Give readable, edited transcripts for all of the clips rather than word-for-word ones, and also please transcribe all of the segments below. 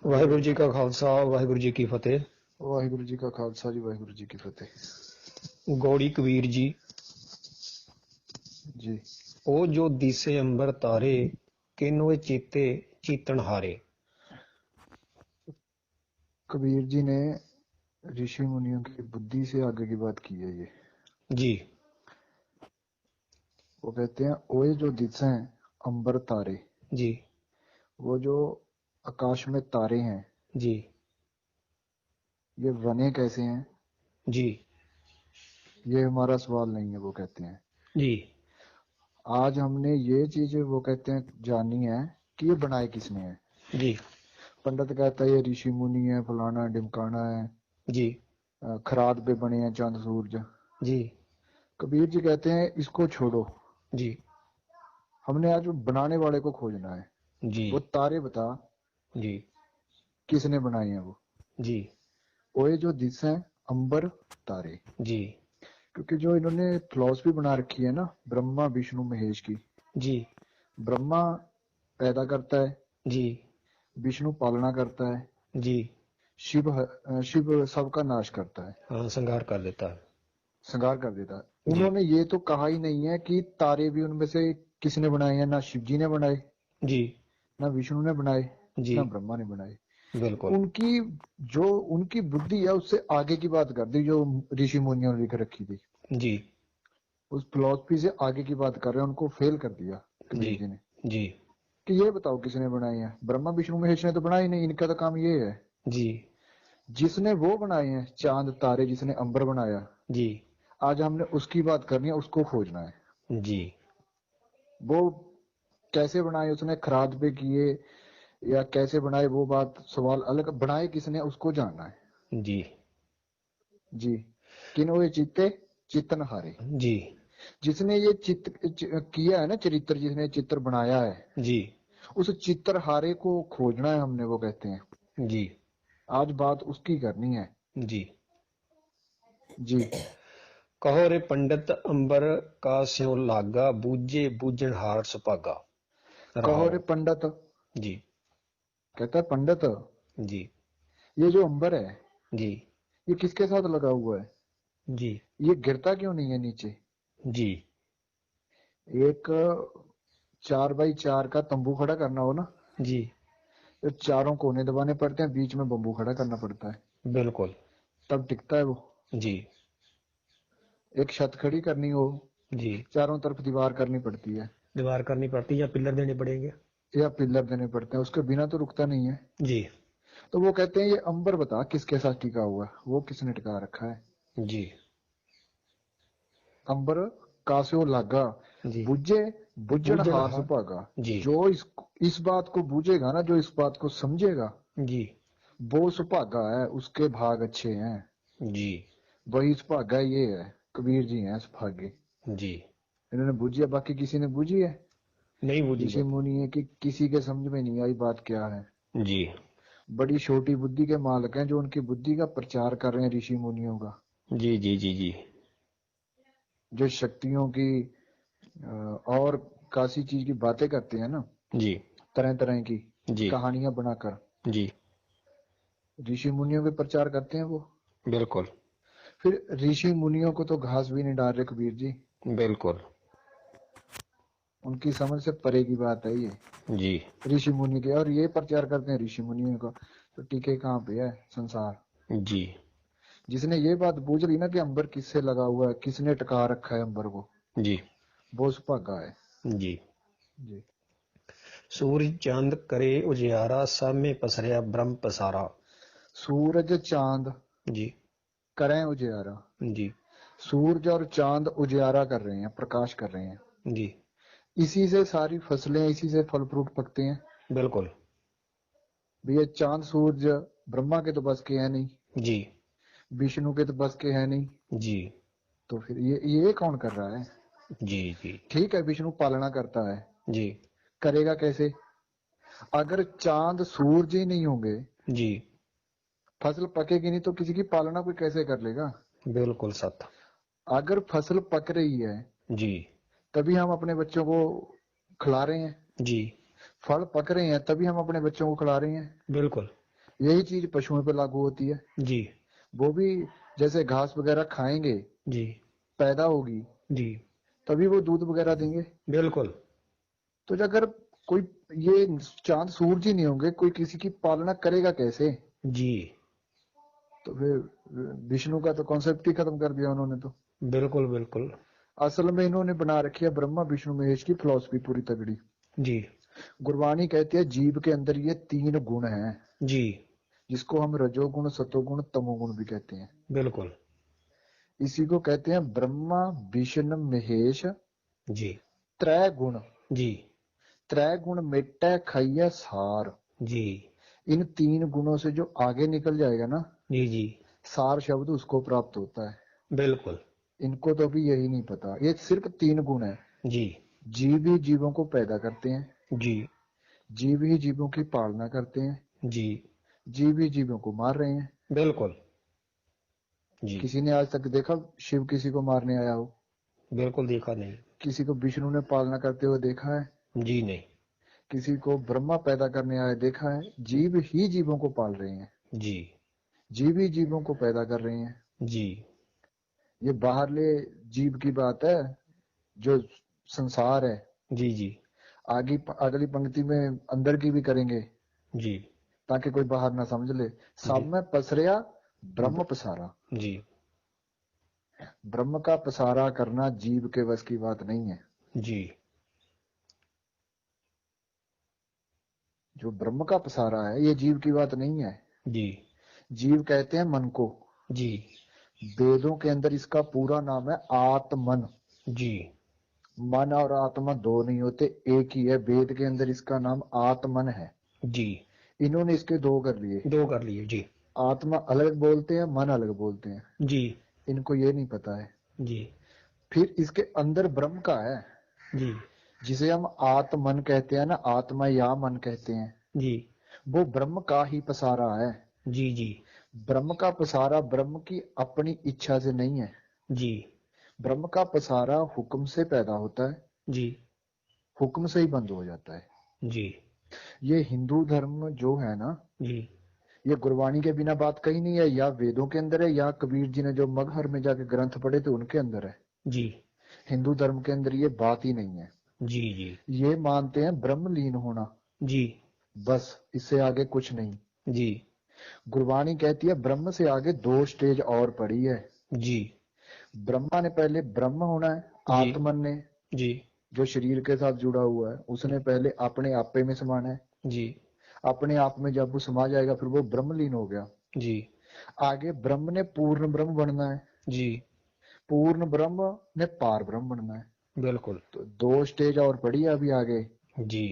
ਵਾਹਿਗੁਰੂ ਜੀ ਕਾ ਖਾਲਸਾ ਵਾਹਿਗੁਰੂ ਜੀ ਕੀ ਫਤਿਹ। ਵਾਹਿਗੁਰੂ ਜੀ ਕਾ ਖਾਲਸਾ ਜੀ, ਵਾਹਿਗੁਰੂ ਜੀ ਕੀ ਫਤਿਹ। ਗੌੜੀ ਕਬੀਰ ਜੀ। ਜੀ ਉਹ ਜੋ ਦਿਸੇ ਅੰਬਰ तारे, किन्हों चीते चीतन हारे। कबीर जी ने ऋषि मुनियों की बुद्धि से आगे की बात की है ये। जी वो कहते हैं ओए जो दिसे हैं अंबर तारे, जी वो जो आकाश में तारे हैं जी ये बने कैसे हैं, जी ये हमारा सवाल नहीं है। वो कहते हैं जी आज हमने ये चीज वो कहते हैं जानी है कि ये बनाए किसने है। जी पंडित कहता है ये ऋषि मुनि है, फलाना ढिमकाना है, जी खराद पे बने हैं चंद सूरज। जी कबीर जी कहते हैं इसको छोड़ो, जी हमने आज बनाने वाले को खोजना है। जी वो तारे बता जी किसने बनाए हैं वो। जी ओए जो दिस हैं अंबर तारे, जी क्योंकि जो इन्होंने फिलॉसफी बना रखी है ना ब्रह्मा विष्णु महेश की। जी ब्रह्मा पैदा करता है, जी विष्णु पालना करता है, जी शिव सबका नाश करता है, हाँ, संगार कर देता है। संहार कर देता है। जी उन्होंने ये तो कहा ही नहीं है कि तारे भी उनमें से किसने बनाए हैं। ना शिव जी ने बनाए, जी ना विष्णु ने बनाए, जी ना ब्रह्मा ने बनाए। बिल्कुल। उनकी जो उनकी बुद्धि है उससे आगे की बात कर दी जो ऋषि मुनियों ने लिख रखी थी। जी उस फिलॉसफी से आगे की बात कर रहे हैं, उनको फेल कर दिया जी कबीर जी ने जी कि ये बताओ किसने बनाए हैं। ब्रह्मा विष्णु महेश ने तो बनाए नहीं, इनका तो काम ये है। जी जिसने वो बनाए हैं चांद तारे, जिसने अंबर बनाया, जी आज हमने उसकी बात करनी है, उसको खोजना है। जी वो कैसे बनाए, उसने खराद पे किए या कैसे बनाए, वो बात सवाल अलग। बनाए किसने उसको जानना है जी जी। किन्हों चित्ते चित्तन हारे, जी जिसने ये किया है ना चरित्र, जिसने चित्र बनाया है, जी उस चित्रहारे को खोजना है हमने। वो कहते हैं जी आज बात उसकी करनी है जी। जी। कहो रे पंडित अंबर का स्यों लागा, बूझे बूझनहार सुपागा। कहो रे रहाओ। पंडित, जी कहता है पंडित जी ये जो अंबर है जी ये किसके साथ लगा हुआ है, जी ये गिरता क्यों नहीं है नीचे। जी एक 4x4 का तंबू खड़ा करना हो ना, जी तो चारों कोने दबाने पड़ते हैं, बीच में बम्बू खड़ा करना पड़ता है, बिल्कुल। तब टिकता है वो। जी एक छत खड़ी करनी हो, जी चारों तरफ दीवार करनी पड़ती है दीवार करनी पड़ती है या पिलर देने पड़ेंगे। या पिलर देने पड़ते हैं, उसके बिना तो रुकता नहीं है। जी तो वो कहते हैं ये अंबर बता किसके साथ टिका हुआ है, वो किसने टिका रखा है। जी अंबर कास्यो लागा, जी बुझे बुझन हार बूझनहार। सुपागा। जी जो इस बात को बूझेगा ना, जो इस बात को समझेगा, जी वो सुभागा है, उसके भाग अच्छे हैं। जी वही सुभागा ये है, कबीर जी हैं सुभागे। जी इन्होंने बूझी है, बाकी किसी ने बूझी है। नहीं बूझी ऋषि बात। मुनि है कि किसी के समझ में नहीं आई बात क्या है। जी बड़ी छोटी बुद्धि के मालिक हैं जो उनकी बुद्धि का प्रचार कर रहे हैं ऋषि मुनियों का। जी जी जी जी जो शक्तियों की और कासी चीज की बातें करते हैं ना, जी तरह तरह की जी कहानियां बनाकर जी ऋषि मुनियों के प्रचार करते हैं वो। बिल्कुल फिर ऋषि मुनियों को तो घास भी नहीं डाल रहे कबीर जी, बिल्कुल। उनकी समझ से परे की बात है ये जी ऋषि मुनि के। और ये प्रचार करते हैं ऋषि मुनियों का, तो टीके कहाँ पे है संसार। जी जिसने ये बात बूझ ली ना कि अंबर किससे लगा हुआ है, किसने टका रखा है अंबर को, जी वो सुभागा है जी। जी। सूरज चांद करे उजियारा, सब में पसरिया ब्रह्म पसारा। सूरज चांद जी करें उजियारा, जी सूरज और चांद उजियारा कर रहे हैं, प्रकाश कर रहे हैं। जी इसी से सारी फसलें, इसी से फल फ्रूट पकते हैं। बिल्कुल। भैया चांद सूरज ब्रह्मा के तो बस के है नहीं, जी विष्णु के तो बस के है नहीं, जी तो फिर ये कौन कर रहा है। जी जी ठीक है विष्णु पालना करता है, जी करेगा कैसे। अगर चांद सूरज ही नहीं होंगे, जी फसल पकेगी नहीं, तो किसी की पालना कोई कैसे कर लेगा। बिल्कुल सत्य। अगर फसल पक रही है जी तभी हम अपने बच्चों को खिला रहे हैं, जी फल पक रहे हैं तभी हम अपने बच्चों को खिला रहे हैं। बिल्कुल यही चीज पशुओं पे लागू होती है। जी वो भी जैसे घास वगैरह खाएंगे, जी पैदा होगी, जी तभी वो दूध वगैरह देंगे। बिल्कुल। तो अगर कोई ये चांद सूरज ही नहीं होंगे, कोई किसी की पालना करेगा कैसे? जी तो फिर विष्णु का तो कॉन्सेप्ट ही खत्म कर दिया उन्होंने तो। बिल्कुल बिल्कुल। असल में इन्होंने बना रखी है ब्रह्मा विष्णु महेश की फिलॉसफी पूरी तगड़ी। जी गुरबानी कहती है जीव के अंदर ये 3 गुण हैं, जी जिसको हम रजोगुण, सतोगुण, तमोगुण भी कहते हैं। बिल्कुल। इसी को कहते हैं ब्रह्मा विष्णु महेश जी त्रय गुण। जी त्रय गुण मेटा खाइया सार। जी इन 3 गुणों से जो आगे निकल जाएगा ना, जी जी सार शब्द उसको प्राप्त होता है। बिल्कुल। इनको तो भी यही नहीं पता, ये सिर्फ 3 गुण है। जी जीव ही जीवों को पैदा करते हैं, जी जीव ही जीवों की पालना करते हैं, जी जीव ही जीवों को मार रहे हैं। बिल्कुल। जी किसी ने आज तक देखा शिव किसी को मारने आया हो? बिल्कुल देखा नहीं। किसी को विष्णु ने पालना करते हुए देखा है? जी नहीं। किसी को ब्रह्मा पैदा करने आया देखा है? जीव ही जीवों को पाल रहे हैं, जी जीव ही जीवों को पैदा कर रहे हैं। जी ये बाहरले जीव की बात है, जो संसार है। जी जी आगे अगली पंक्ति में अंदर की भी करेंगे, जी ताकि कोई बाहर ना समझ ले। जी सब में पसरिया ब्रह्म पसारा। जी ब्रह्म का पसारा करना जीव के बस की बात नहीं है। जी जो ब्रह्म का पसारा है ये जीव की बात नहीं है। जी जीव कहते हैं मन को। जी वेदों के अंदर इसका पूरा नाम है आत्मन। जी मन और आत्मा दो नहीं होते, एक ही है। वेद के अंदर इसका नाम आत्मन है। जी इन्होंने इसके 2 कर लिए। दो कर लिए। जी आत्मा अलग बोलते हैं, मन अलग बोलते हैं। जी इनको ये नहीं पता है। जी फिर इसके अंदर ब्रह्म का है, जी जिसे हम आत्मन कहते हैं ना, आत्मा या मन कहते हैं। जी वो ब्रह्म का ही पसारा है। जी जी ब्रह्म का पसारा ब्रह्म की अपनी इच्छा से नहीं है। जी ब्रह्म का पसारा हुक्म से पैदा होता है, जी हुक्म से ही बंद हो जाता है। जी ये हिंदू धर्म जो है ना, जी ये गुरबाणी के बिना बात कहीं नहीं है। या वेदों के अंदर है, या कबीर जी ने जो मगहर में जाके ग्रंथ पढ़े थे उनके अंदर है। जी हिंदू धर्म के अंदर ये बात ही नहीं है। जी जी ये मानते हैं ब्रह्म लीन होना, जी बस, इससे आगे कुछ नहीं। जी गुरबाणी कहती है ब्रह्म से आगे 2 स्टेज और पड़ी है। जी ब्रह्मा ने पहले ब्रह्म होना है, जी आत्मन ने जी जो शरीर के साथ जुड़ा हुआ है उसने पहले अपने आपे में समाना है। जी अपने आप में जब वो समा जाएगा फिर वो ब्रह्मलीन हो गया। जी आगे ब्रह्म ने पूर्ण ब्रह्म बनना है, जी पूर्ण ब्रह्म ने पार ब्रह्म बनना है। बिल्कुल। तो 2 स्टेज और पड़ी है अभी आगे। जी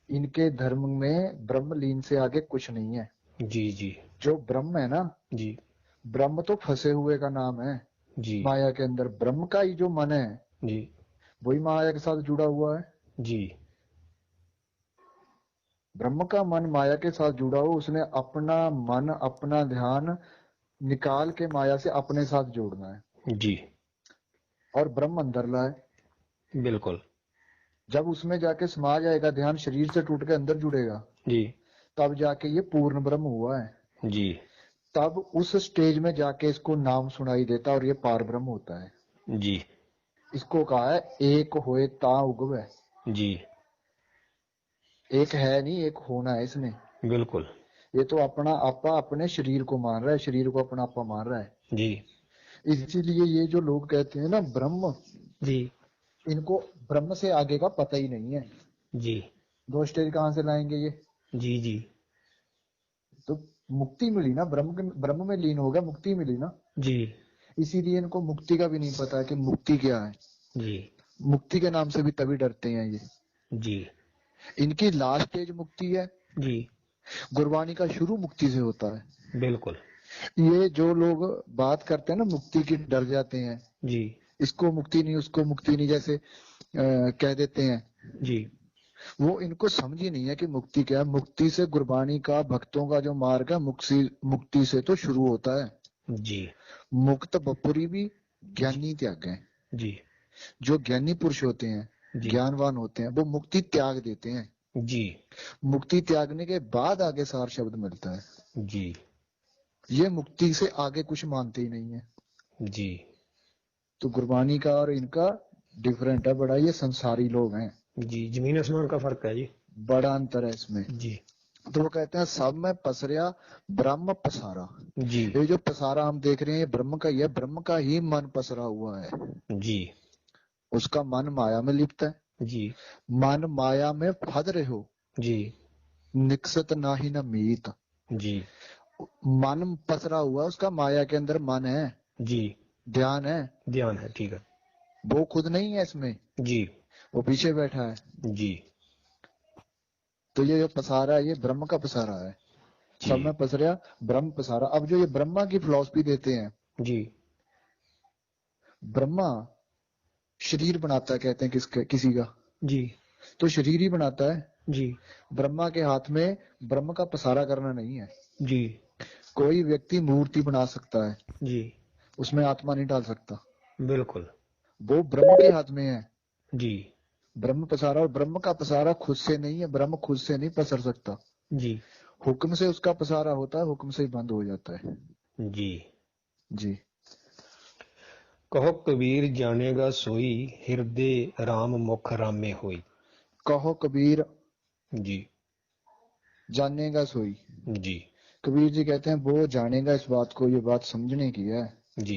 इनके धर्म में ब्रह्मलीन से आगे कुछ नहीं है। जी जी जो ब्रह्म है ना, जी ब्रह्म तो फंसे हुए का नाम है जी माया के अंदर। ब्रह्म का ही जो मन है जी वही माया के साथ जुड़ा हुआ है। जी ब्रह्म का मन माया के साथ जुड़ा हो, उसने अपना मन अपना ध्यान निकाल के माया से अपने साथ जोड़ना है जी और ब्रह्म अंदर लाए। बिल्कुल। जब उसमें जाके समा जाएगा, ध्यान शरीर से टूट के अंदर जुड़ेगा, जी तब जाके ये पूर्ण ब्रह्म हुआ है। जी तब उस स्टेज में जाके इसको नाम सुनाई देता और ये पार ब्रह्म होता है। जी इसको कहा है एक होए ता उगवे। जी एक है नहीं, एक होना है इसने। बिल्कुल। ये तो अपना आपा अपने शरीर को मान रहा है, शरीर को अपना आपा मान रहा है। जी इसीलिए ये जो लोग कहते हैं ना ब्रह्म, जी इनको ब्रह्म से आगे का पता ही नहीं है। जी 2 स्टेज कहाँ से लाएंगे ये? जी जी तो मुक्ति मिली ना, ब्रह्म में लीन हो गया, मुक्ति मिली ना। जी इसीलिए इनको मुक्ति का भी नहीं पता है कि मुक्ति क्या है। जी मुक्ति के नाम से भी तभी डरते हैं ये। जी इनकी लास्ट स्टेज मुक्ति है। जी गुरबाणी का शुरू मुक्ति से होता है। बिल्कुल। ये जो लोग बात करते हैं ना मुक्ति की, डर जाते हैं, जी इसको मुक्ति नहीं उसको मुक्ति नहीं, जैसे कह देते हैं, जी वो इनको समझ ही नहीं है कि मुक्ति क्या है। मुक्ति से गुरबाणी का भक्तों का जो मार्ग है, मुक्ति से तो शुरू होता है। जी मुक्त बपुरी भी ज्ञानी त्याग है। जी जो ज्ञानी पुरुष होते हैं, जी ज्ञानवान होते हैं, वो मुक्ति त्याग देते हैं। जी मुक्ति त्यागने के बाद आगे सार शब्द मिलता है। जी ये मुक्ति से आगे कुछ मानते ही नहीं है। जी तो गुरबानी का और इनका डिफरेंट है बड़ा, ये संसारी लोग हैं, जी, जमीन आसमान का फर्क है जी। बड़ा अंतर है इसमें। जी तो वो कहते हैं सब में पसरिया ब्रह्म पसारा। जी ये जो पसारा हम देख रहे हैं ये ब्रह्म का ही है, ब्रह्म का ही मन पसरा हुआ है। जी उसका मन माया में लिप्त है। जी मन माया में फद रहे हो, जी निकसत नाही न मीत। जी मन पसरा हुआ, उसका माया के अंदर मन है, जी, ध्यान है, ध्यान है, ठीक है। वो खुद नहीं है इसमें, जी वो पीछे बैठा है। जी तो ये जो पसारा है ये ब्रह्म का पसारा है। जी सब में पसरिया ब्रह्म पसारा। अब जो ये ब्रह्मा की फिलॉसफी देते हैं, जी ब्रह्मा शरीर बनाता है कहते हैं किसी का, जी तो शरीर ही बनाता है। जी ब्रह्मा के हाथ में ब्रह्म का पसारा करना नहीं है। जी कोई व्यक्ति मूर्ति बना सकता है, जी, उसमें आत्मा नहीं डाल सकता, बिल्कुल। वो ब्रह्म के हाथ में है। जी ब्रह्म पसारा, और ब्रह्म का पसारा खुद से नहीं है, ब्रह्म खुद से नहीं पसर सकता, जी हुक्म से उसका पसारा होता है, हुक्म से ही बंद हो जाता है। जी, जी। कहो कबीर जानेगा सोई, हृदय राम मुख रामे होई। कहो कबीर जी जानेगा सोई। जी कबीर जी कहते हैं वो जानेगा इस बात को, ये बात समझने की है, जी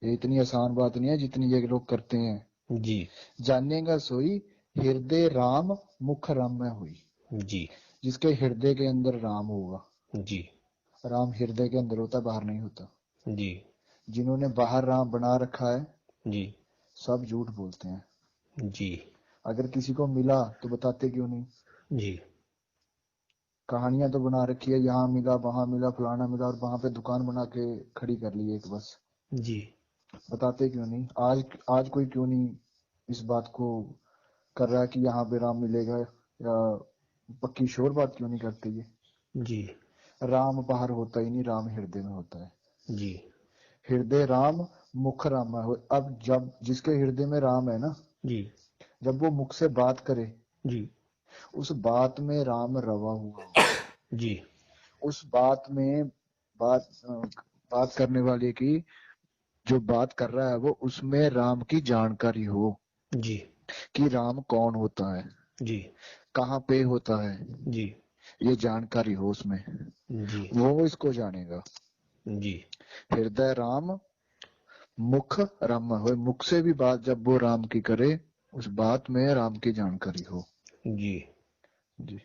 ये इतनी आसान बात नहीं है जितनी ये लोग करते हैं। जी जानेगा सोई हृदय राम मुख राम में हुई। जी जिसके हृदय के अंदर राम होगा, जी राम हृदय के अंदर होता, बाहर नहीं होता। जी जिन्होंने बाहर राम बना रखा है जी सब झूठ बोलते हैं। जी अगर किसी को मिला तो बताते क्यों नहीं? जी कहानियां तो बना रखी है, यहाँ मिला वहां मिला फलाना मिला, और वहां पे दुकान बना के खड़ी कर ली एक बस। जी बताते क्यों नहीं? आज कोई क्यों नहीं इस बात को कर रहा है कि यहाँ पे राम मिलेगा, या पक्की श्योर बात क्यों नहीं करते ये? जी राम बाहर होता ही नहीं, राम हृदय में होता है। जी हृदय राम मुख राम हो। अब जब जिसके हृदय में राम है ना, जी जब वो मुख से बात करे, जी उस बात में राम रवा हुआ हो। जी उस बात में बात करने वाले की जो बात कर रहा है वो, उसमें राम की जानकारी हो जी कि राम कौन होता है, जी कहाँ पे होता है, जी ये जानकारी हो उसमें, जी वो इसको जानेगा। जी हृदय राम मुख राम हो, मुख से भी बात जब वो राम की करे, उस बात में राम की जानकारी हो। जी। जी।